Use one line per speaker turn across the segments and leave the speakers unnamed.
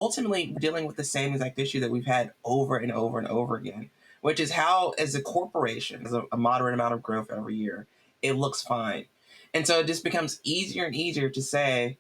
ultimately we're dealing with the same exact issue that we've had over and over and over again, which is how, as a corporation, as a moderate amount of growth every year, it looks fine. And so it just becomes easier and easier to say,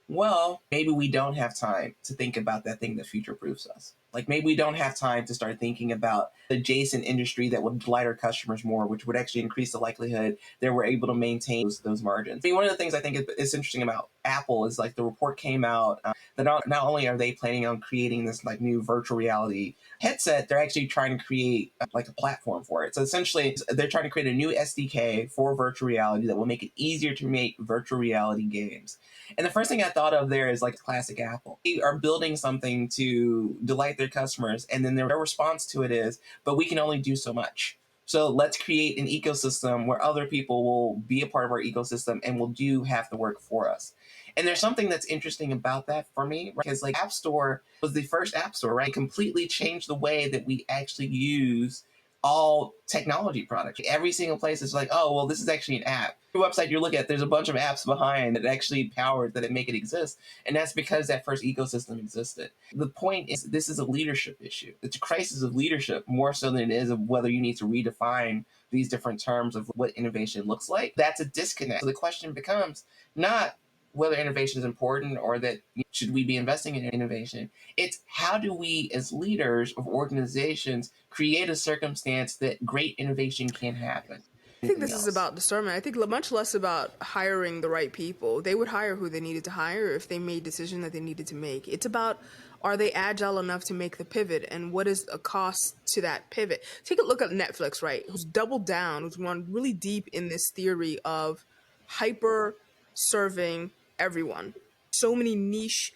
well, maybe we don't have time to think about that thing that future proofs us. Like maybe we don't have time to start thinking about adjacent industry that would delight our customers more, which would actually increase the likelihood that we're able to maintain those margins. I mean, one of the things I think is interesting about Apple is like the report came out that not only are they planning on creating this like new virtual reality headset, they're actually trying to create like a platform for it. So essentially, they're trying to create a new SDK for virtual reality that will make it easier to make virtual reality games. And the first thing I thought of there is like classic Apple. They are building something to delight their customers, and then their response to it is, but we can only do so much. So let's create an ecosystem where other people will be a part of our ecosystem and will do half the work for us. And there's something that's interesting about that for me, because like App Store was the first App Store, right? It completely changed the way that we actually use all technology products. Every single place is like, oh, well, this is actually an app. The website you look at, there's a bunch of apps behind that actually powers that make it exist. And that's because that first ecosystem existed. The point is, this is a leadership issue. It's a crisis of leadership more so than it is of whether you need to redefine these different terms of what innovation looks like. That's a disconnect. So the question becomes not whether innovation is important or that should we be investing in innovation. It's how do we as leaders of organizations create a circumstance that great innovation can happen.
I think this is about discernment. I think much less about hiring the right people. They would hire who they needed to hire if they made decision that they needed to make. It's about, are they agile enough to make the pivot, and what is a cost to that pivot? Take a look at Netflix, right? Who's doubled down, who's gone really deep in this theory of hyper serving everyone. So many niche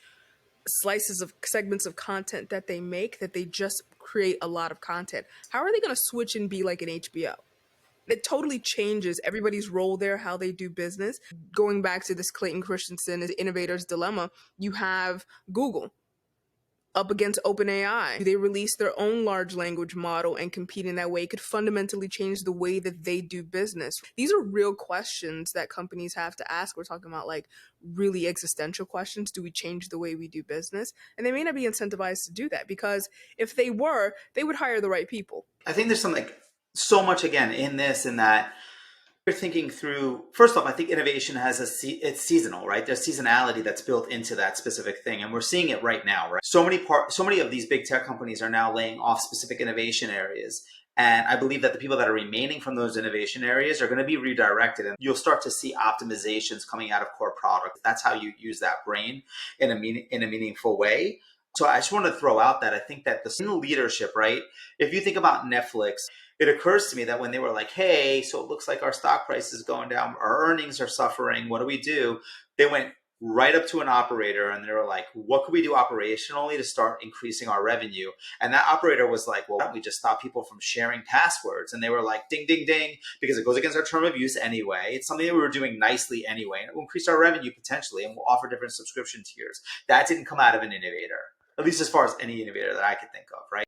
slices of segments of content that they make that they just create a lot of content. How are they going to switch and be like an HBO? It totally changes everybody's role there, how they do business. Going back to this Clayton Christensen innovator's dilemma, you have Google up against OpenAI. Do they release their own large language model and compete in that way? It could fundamentally change the way that they do business. These are real questions that companies have to ask. We're talking about like really existential questions. Do we change the way we do business? And they may not be incentivized to do that, because if they were, they would hire the right people.
I think there's something so much again in this and that. You're thinking through, first off, I think innovation has it's seasonal, right? There's seasonality that's built into that specific thing. And we're seeing it right now, right? So many of these big tech companies are now laying off specific innovation areas. And I believe that the people that are remaining from those innovation areas are going to be redirected, and you'll start to see optimizations coming out of core products. That's how you use that brain in a meaningful way. So I just want to throw out that I think that the leadership, right? If you think about Netflix, it occurs to me that when they were like, hey, so it looks like our stock price is going down, our earnings are suffering, what do we do? They went right up to an operator and they were like, what could we do operationally to start increasing our revenue? And that operator was like, well, why don't we just stop people from sharing passwords? And they were like, ding, ding, ding, because it goes against our term of use anyway. It's something that we were doing nicely anyway, and it will increase our revenue potentially, and we'll offer different subscription tiers. That didn't come out of an innovator, at least as far as any innovator that I could think of, right?